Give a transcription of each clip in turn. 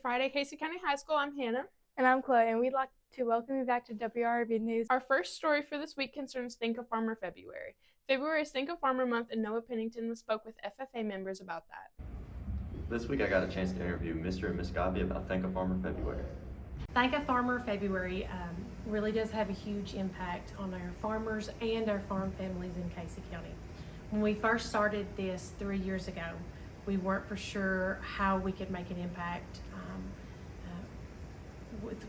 Friday, Casey County High School. I'm Hannah. And I'm Chloe, and we'd like to welcome you back to WREB News. Our first story for this week concerns Think of Farmer February. February is Think of Farmer Month, and Noah Pennington spoke with FFA members about that. This week I got a chance to interview Mr. and Ms. Gobby about Think of Farmer February. Think of Farmer February really does have a huge impact on our farmers and our farm families in Casey County. When we first started this 3 years ago, we weren't for sure how we could make an impact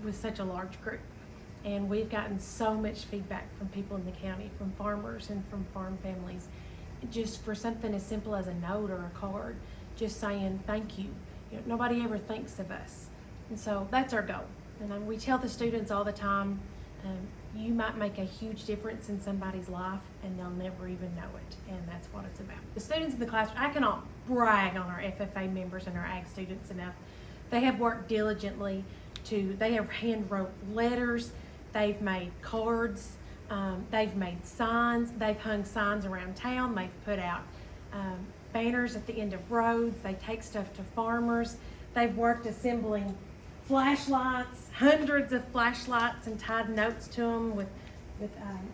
with such a large group. And we've gotten so much feedback from people in the county, from farmers and from farm families, just for something as simple as a note or a card, just saying thank you. Nobody ever thinks of us. And so that's our goal. And we tell the students all the time, you might make a huge difference in somebody's life and they'll never even know it. And that's what it's about. The students in the classroom, I cannot brag on our FFA members and our ag students enough. They have worked diligently they have hand wrote letters, they've made cards, they've made signs, they've hung signs around town, they've put out banners at the end of roads, they take stuff to farmers, they've worked assembling flashlights, hundreds of flashlights, and tied notes to them with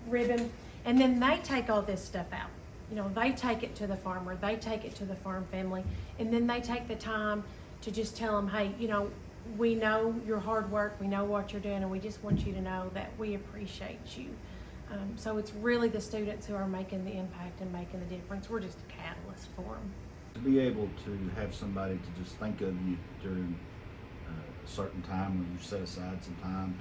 ribbon, and then they take all this stuff out. They take it to the farmer, they take it to the farm family, and then they take the time to just tell them, hey, we know your hard work, we know what you're doing, and we just want you to know that we appreciate you. So it's really the students who are making the impact and making the difference. We're just a catalyst for them. To be able to have somebody to just think of you during a certain time when you set aside some time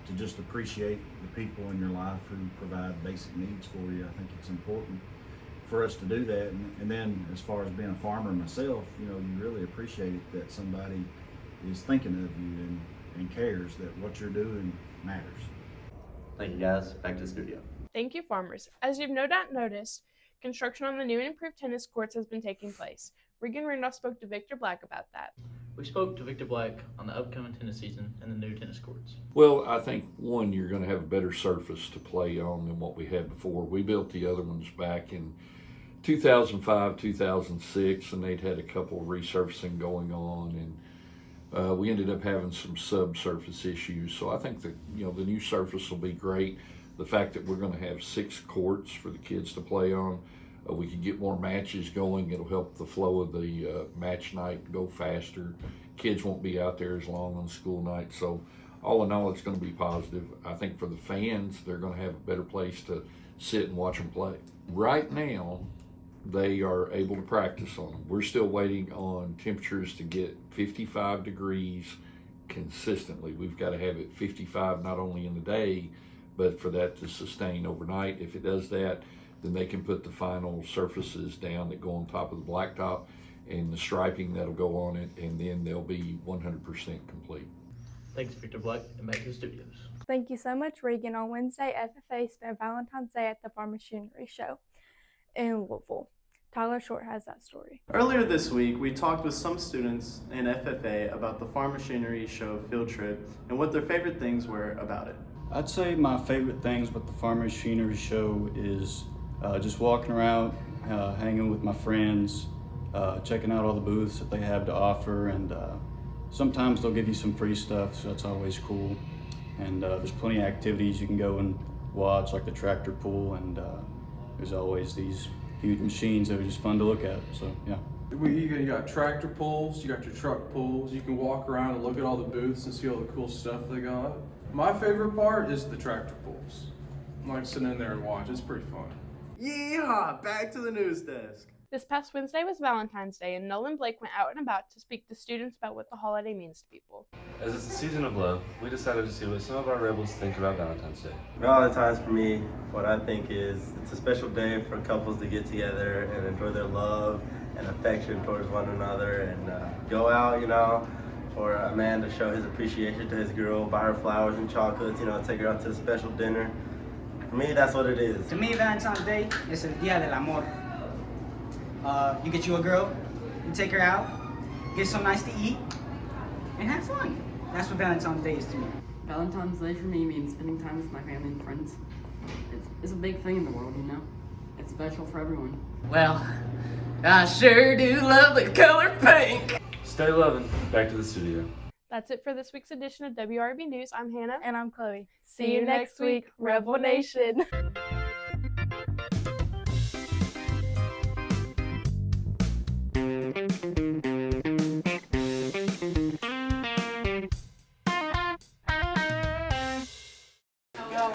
to just appreciate the people in your life who provide basic needs for you, I think it's important for us to do that. And then as far as being a farmer myself, you really appreciate it that somebody is thinking of you and cares that what you're doing matters. Thank you guys. Back to the studio. Thank you, farmers. As you've no doubt noticed, construction on the new and improved tennis courts has been taking place. Regan Randolph spoke to Victor Black about that. We spoke to Victor Black on the upcoming tennis season and the new tennis courts. Well, I think, one, you're going to have a better surface to play on than what we had before. We built the other ones back in 2005, 2006, and they'd had a couple of resurfacing going on, and we ended up having some subsurface issues. So I think that the new surface will be great. The fact that we're going to have 6 courts for the kids to play on, we can get more matches going. It'll help the flow of the match night go faster. Kids won't be out there as long on school night. So all in all, it's going to be positive. I think for the fans, they're going to have a better place to sit and watch them play. Right now, they are able to practice on them. We're still waiting on temperatures to get 55 degrees consistently. We've got to have it 55 not only in the day, but for that to sustain overnight. If it does that, then they can put the final surfaces down that go on top of the blacktop and the striping that'll go on it, and then they'll be 100% complete. Thanks, Victor Black, and back to the studios. Thank you so much, Regan. On Wednesday, FFA spent Valentine's Day at the Farm Machinery Show in Louisville. Tyler Short has that story. Earlier this week, we talked with some students in FFA about the Farm Machinery Show field trip and what their favorite things were about it. I'd say my favorite things with the Farm Machinery Show is just walking around, hanging with my friends, checking out all the booths that they have to offer, and sometimes they'll give you some free stuff, so that's always cool. And there's plenty of activities you can go and watch, like the tractor pull, and there's always these huge machines that are just fun to look at, so yeah. You got tractor pulls, you got your truck pulls, you can walk around and look at all the booths and see all the cool stuff they got. My favorite part is the tractor pulls. I like sitting in there and watch, it's pretty fun. Yeehaw! Back to the news desk. This past Wednesday was Valentine's Day, and Nolan Blake went out and about to speak to students about what the holiday means to people. As it's the season of love, we decided to see what some of our rebels think about Valentine's Day. Valentine's for me, what I think is it's a special day for couples to get together and enjoy their love and affection towards one another, and go out, for a man to show his appreciation to his girl, buy her flowers and chocolates, take her out to a special dinner. For me, that's what it is. To me, Valentine's Day is el Día del Amor. You get you a girl, you take her out, get some nice to eat, and have fun. That's what Valentine's Day is to me. Valentine's Day for me means spending time with my family and friends. It's a big thing in the world, It's special for everyone. Well, I sure do love the color pink. Stay loving. Back to the studio. That's it for this week's edition of WREB News. I'm Hannah. And I'm Chloe. See you next week, Rebel Nation. Y'all